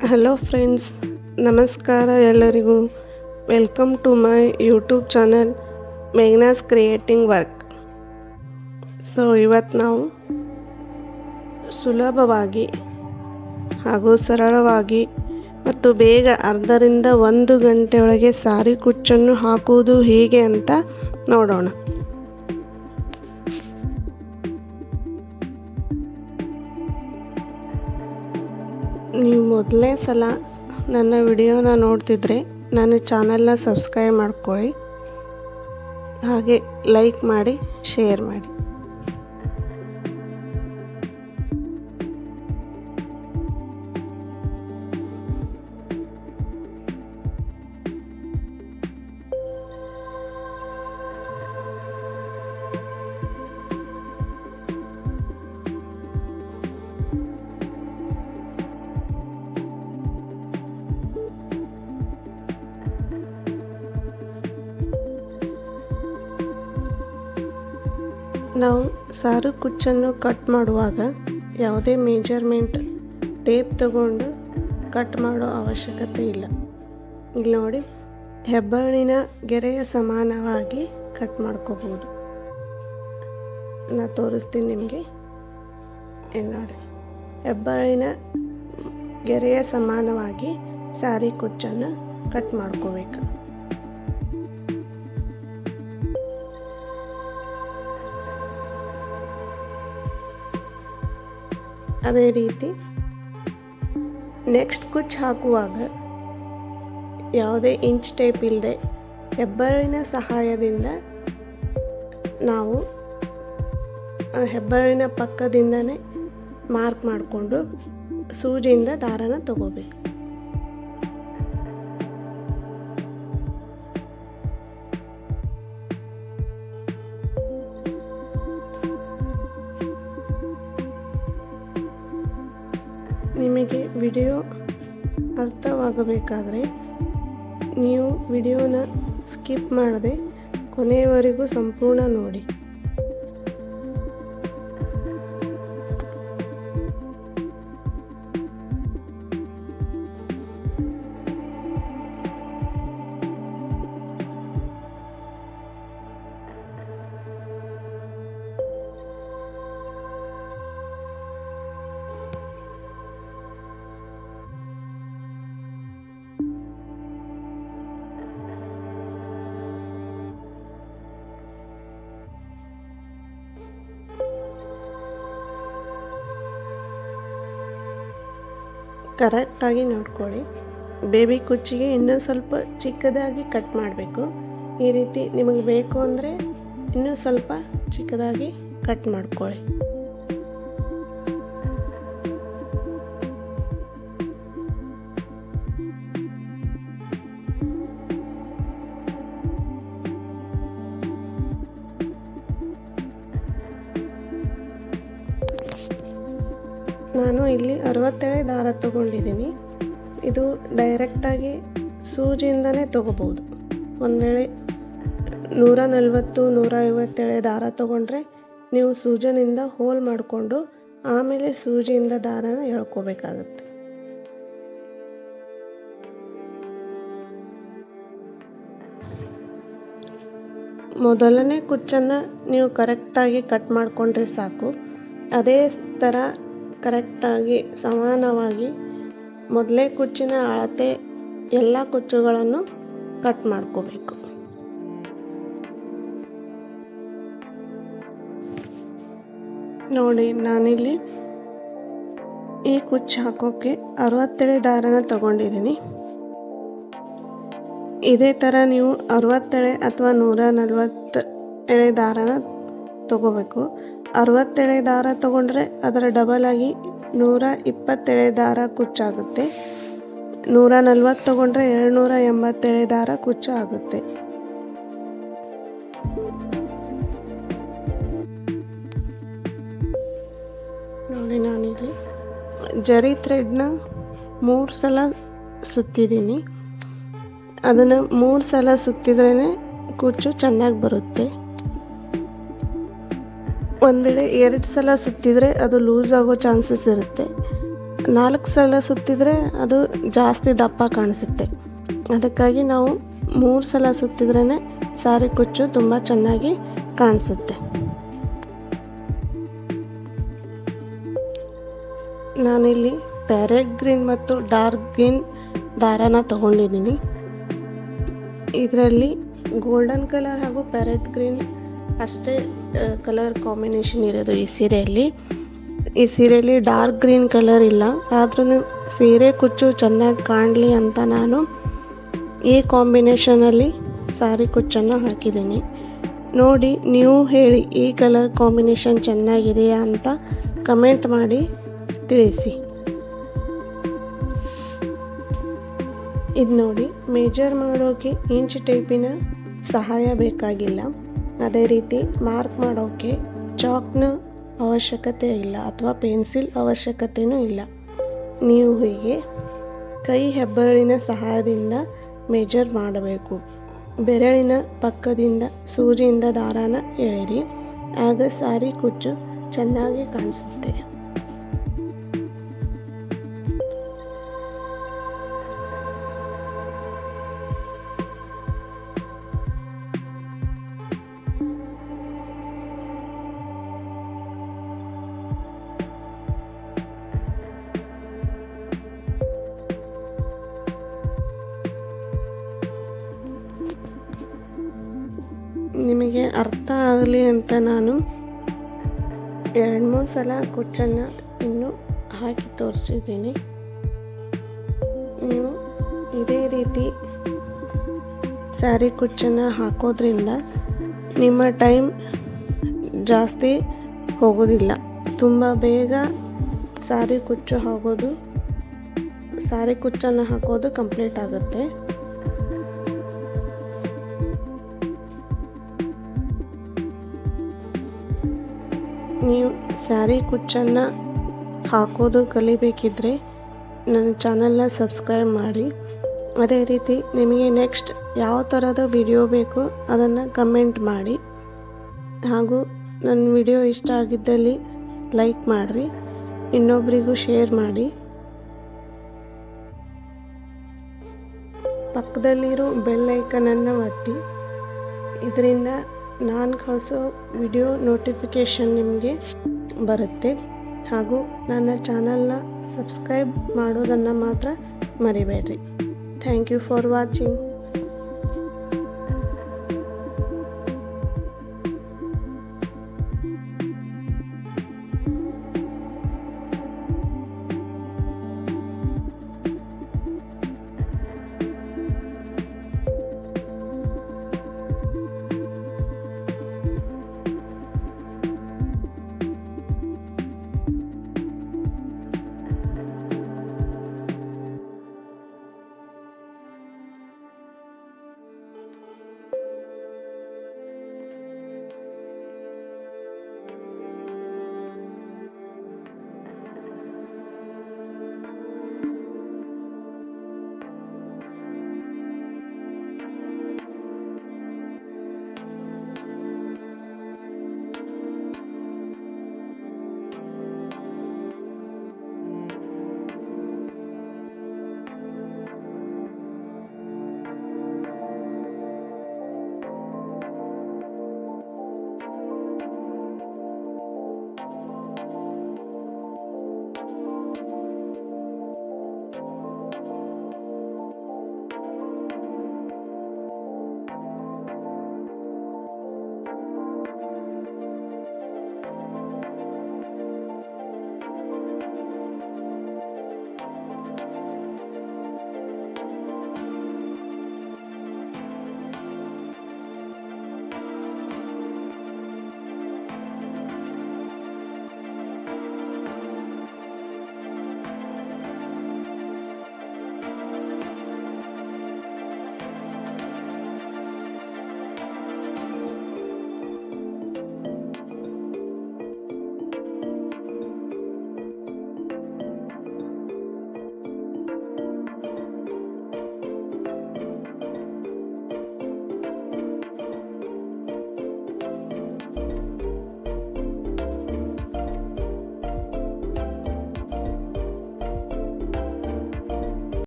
Hello friends, ನಮಸ್ಕಾರ ಎಲ್ಲರಿಗೂ. Welcome to my YouTube channel Meghna's creating work. ಇವತ್ತು ನಾವು ಸುಲಭವಾಗಿ ಹಾಗೂ ಸರಳವಾಗಿ ಮತ್ತು ಬೇಗ ಅರ್ಧರಿಂದ 1 ಗಂಟೆಯೊಳಗೆ ಸಾರಿ ಕುಚ್ಚನ್ನು ಹಾಕುವುದು ಹೇಗೆ ಅಂತ ನೋಡೋಣ. ನೀವು ಮೊದಲನೇ ಸಲ ನನ್ನ ವಿಡಿಯೋನ ನೋಡ್ತಿದ್ರೆ ನನ್ನ ಚಾನಲ್ನ ಸಬ್ಸ್ಕ್ರೈಬ್ ಮಾಡ್ಕೊಳ್ಳಿ, ಹಾಗೆ ಲೈಕ್ ಮಾಡಿ, ಶೇರ್ ಮಾಡಿ. ನಾವು ಸಾರು ಕುಚ್ಚನ್ನು ಕಟ್ ಮಾಡುವಾಗ ಯಾವುದೇ ಮೆಜರ್ಮೆಂಟ್ ಟೇಪ್ ತಗೊಂಡು ಕಟ್ ಮಾಡೋ ಅವಶ್ಯಕತೆ ಇಲ್ಲ. ಇಲ್ಲಿ ನೋಡಿ, ಹೆಬ್ಬೆರಳಿನ ಗೆರೆಯ ಸಮಾನವಾಗಿ ಕಟ್ ಮಾಡ್ಕೋಬೋದು. ನಾನು ತೋರಿಸ್ತೀನಿ ನಿಮಗೆ. ನೋಡಿ, ಹೆಬ್ಬೆರಳಿನ ಗೆರೆಯ ಸಮಾನವಾಗಿ ಸಾರಿ ಕುಚ್ಚನ್ನು ಕಟ್ ಮಾಡ್ಕೋಬೇಕು. ಅದೇ ರೀತಿ ನೆಕ್ಸ್ಟ್ ಕುಚ್ಚು ಹಾಕುವಾಗ ಯಾವುದೇ ಇಂಚ್ ಟೇಪ್ ಇಲ್ಲದೆ ಹೆಬ್ಬೆರಳಿನ ಸಹಾಯದಿಂದ ನಾವು ಹೆಬ್ಬೆರಳಿನ ಪಕ್ಕದಿಂದನೇ ಮಾರ್ಕ್ ಮಾಡಿಕೊಂಡು ಸೂಜಿಯಿಂದ ದಾರನ ತಗೋಬೇಕು. ನಿಮಗೆ ವಿಡಿಯೋ ಅರ್ಥವಾಗಬೇಕಾದ್ರೆ ನೀವು ವಿಡಿಯೋನ ಸ್ಕಿಪ್ ಮಾಡದೆ ಕೊನೆಯವರೆಗೂ ಸಂಪೂರ್ಣ ನೋಡಿ. ಕರೆಕ್ಟಾಗಿ ನೋಡ್ಕೊಳ್ಳಿ. ಬೇಬಿ ಕುಚ್ಚಿಗೆ ಇನ್ನೂ ಸ್ವಲ್ಪ ಚಿಕ್ಕದಾಗಿ ಕಟ್ ಮಾಡಬೇಕು. ಈ ರೀತಿ ನಿಮಗೆ ಬೇಕು ಅಂದರೆ ಇನ್ನೂ ಸ್ವಲ್ಪ ಚಿಕ್ಕದಾಗಿ ಕಟ್ ಮಾಡ್ಕೊಳ್ಳಿ. ನಾನು ಇಲ್ಲಿ 67 ದಾರ ತಗೊಂಡಿದ್ದೀನಿ. ಇದು ಡೈರೆಕ್ಟಾಗಿ ಸೂಜಿಯಿಂದನೇ ತಗೋಬೋದು. ಒಂದು ವೇಳೆ 140, 157 ದಾರ ತಗೊಂಡ್ರೆ ನೀವು ಸೂಜನಿಂದ ಹೋಲ್ ಮಾಡಿಕೊಂಡು ಆಮೇಲೆ ಸೂಜಿಯಿಂದ ದಾರನ ಎಳ್ಕೋಬೇಕಾಗತ್ತೆ. ಮೊದಲನೇ ಕುಚ್ಚನ್ನು ನೀವು ಕರೆಕ್ಟಾಗಿ ಕಟ್ ಮಾಡಿಕೊಂಡ್ರೆ ಸಾಕು. ಅದೇ ಥರ ಕರೆಕ್ಟಾಗಿ ಸಮಾನವಾಗಿ ಮೊದಲೇ ಕುಚ್ಚಿನ ಅಳತೆ ಎಲ್ಲ ಕುಚ್ಚುಗಳನ್ನು ಕಟ್ ಮಾಡ್ಕೋಬೇಕು. ನೋಡಿ, ನಾನಿಲ್ಲಿ ಈ ಕುಚ್ಚು ಹಾಕೋಕ್ಕೆ 67 ದಾರನ ತಗೊಂಡಿದ್ದೀನಿ. ಇದೇ ಥರ ನೀವು 67 ಅಥವಾ 140 ದಾರನ ತಗೋಬೇಕು. 67 ದಾರ ತಗೊಂಡ್ರೆ ಅದರ ಡಬಲ್ ಆಗಿ 127 ದಾರ ಕುಚ್ಚಾಗುತ್ತೆ. 140 ತಗೊಂಡ್ರೆ 287 ದಾರ ಕುಚ್ಚು ಆಗುತ್ತೆ. ನೋಡಿ, ನಾನಿಲ್ಲಿ ಜರಿ ಥ್ರೆಡ್ನ 3 ಸಲ ಸುತ್ತಿದ್ದೀನಿ. ಅದನ್ನು 3 ಸಲ ಸುತ್ತಿದ್ರೇ ಕುಚ್ಚು ಚೆನ್ನಾಗಿ ಬರುತ್ತೆ. ಒಂದು ವೇಳೆ 2 ಸಲ ಸುತ್ತಿದರೆ ಅದು ಲೂಸ್ ಆಗೋ ಚಾನ್ಸಸ್ ಇರುತ್ತೆ. 4 ಸಲ ಸುತ್ತಿದರೆ ಅದು ಜಾಸ್ತಿ ದಪ್ಪ ಕಾಣಿಸುತ್ತೆ. ಅದಕ್ಕಾಗಿ ನಾವು 3 ಸಲ ಸುತ್ತಿದ್ರೇ ಸಾರಿ ಕುಚ್ಚು ತುಂಬ ಚೆನ್ನಾಗಿ ಕಾಣಿಸುತ್ತೆ. ನಾನಿಲ್ಲಿ ಪ್ಯಾರೆಟ್ ಗ್ರೀನ್ ಮತ್ತು ಡಾರ್ಕ್ ಗ್ರೀನ್ ದಾರಾನ ತಗೊಂಡಿದ್ದೀನಿ. ಇದರಲ್ಲಿ ಗೋಲ್ಡನ್ ಕಲರ್ ಹಾಗೂ ಪ್ಯಾರೆಟ್ ಗ್ರೀನ್ ಅಷ್ಟೇ ಕಲರ್ ಕಾಂಬಿನೇಷನ್ ಇರೋದು ಈ ಸೀರೆಯಲ್ಲಿ. ಈ ಸೀರೆಯಲ್ಲಿ ಡಾರ್ಕ್ ಗ್ರೀನ್ ಕಲರ್ ಇಲ್ಲ. ಆದ್ರೂ ಸೀರೆ ಕುಚ್ಚು ಚೆನ್ನಾಗಿ ಕಾಣಲಿ ಅಂತ ನಾನು ಈ ಕಾಂಬಿನೇಷನಲ್ಲಿ ಸಾರಿ ಕುಚ್ಚನ್ನು ಹಾಕಿದ್ದೀನಿ. ನೋಡಿ ನೀವು ಹೇಳಿ ಈ ಕಲರ್ ಕಾಂಬಿನೇಷನ್ ಚೆನ್ನಾಗಿದೆಯಾ ಅಂತ ಕಮೆಂಟ್ ಮಾಡಿ ತಿಳಿಸಿ. ಇದು ನೋಡಿ, ಮೇಜರ್ ಮಾಡೋಕ್ಕೆ ಇಂಚ್ ಟೇಪಿನ ಸಹಾಯ ಬೇಕಾಗಿಲ್ಲ. ಅದೇ ರೀತಿ ಮಾರ್ಕ್ ಮಾಡೋಕ್ಕೆ ಚಾಕ್ನ ಅವಶ್ಯಕತೆ ಇಲ್ಲ ಅಥವಾ ಪೆನ್ಸಿಲ್ ಅವಶ್ಯಕತೆಯೂ ಇಲ್ಲ. ನೀವು ಹೀಗೆ ಕೈ ಹೆಬ್ಬೆರಳಿನ ಸಹಾಯದಿಂದ ಮೇಜರ್ ಮಾಡಬೇಕು. ಬೆರಳಿನ ಪಕ್ಕದಿಂದ ಸೂಜಿಯಿಂದ ದಾರಾನ ಎಳೆಯಿರಿ. ಆಗ ಸಾರಿ ಕುಚ್ಚು ಚೆನ್ನಾಗಿ ಕಾಣಿಸುತ್ತೆ. ನಿಮಗೆ ಅರ್ಥ ಆಗಲಿ ಅಂತ ನಾನು 2-3 ಸಲ ಕುಚ್ಚನ್ನು ಇನ್ನೂ ಹಾಕಿ ತೋರಿಸಿದ್ದೀನಿ. ನೀವು ಇದೇ ರೀತಿ ಸ್ಯಾರಿ ಕುಚ್ಚನ್ನು ಹಾಕೋದ್ರಿಂದ ನಿಮ್ಮ ಟೈಮ್ ಜಾಸ್ತಿ ಹೋಗೋದಿಲ್ಲ. ತುಂಬ ಬೇಗ ಸ್ಯಾರಿ ಕುಚ್ಚನ್ನು ಹಾಕೋದು ಕಂಪ್ಲೀಟ್ ಆಗುತ್ತೆ. ನೀವು ಸ್ಯಾರಿ ಕುಚ್ಚನ್ನು ಹಾಕೋದು ಕಲಿಬೇಕಿದ್ರೆ ನನ್ನ ಚಾನಲ್ನ ಸಬ್ಸ್ಕ್ರೈಬ್ ಮಾಡಿ. ಅದೇ ರೀತಿ ನಿಮಗೆ ನೆಕ್ಸ್ಟ್ ಯಾವ ಥರದ ವಿಡಿಯೋ ಬೇಕು ಅದನ್ನು ಕಮೆಂಟ್ ಮಾಡಿ. ಹಾಗೂ ನನ್ನ ವಿಡಿಯೋ ಇಷ್ಟ ಆಗಿದ್ದಲ್ಲಿ ಲೈಕ್ ಮಾಡಿರಿ, ಇನ್ನೊಬ್ಬರಿಗೂ ಶೇರ್ ಮಾಡಿ. ಪಕ್ಕದಲ್ಲಿರೋ ಬೆಲ್ ಐಕನನ್ನು ಒತ್ತಿ. ಇದರಿಂದ ನಾನು ಕಳಿಸೋ ವಿಡಿಯೋ ನೋಟಿಫಿಕೇಷನ್ ನಿಮಗೆ ಬರುತ್ತೆ. ಹಾಗೂ ನನ್ನ ಚಾನಲ್ನ ಸಬ್ಸ್ಕ್ರೈಬ್ ಮಾಡೋದನ್ನು ಮಾತ್ರ ಮರಿಬೇಡ್ರಿ. Thank you for watching.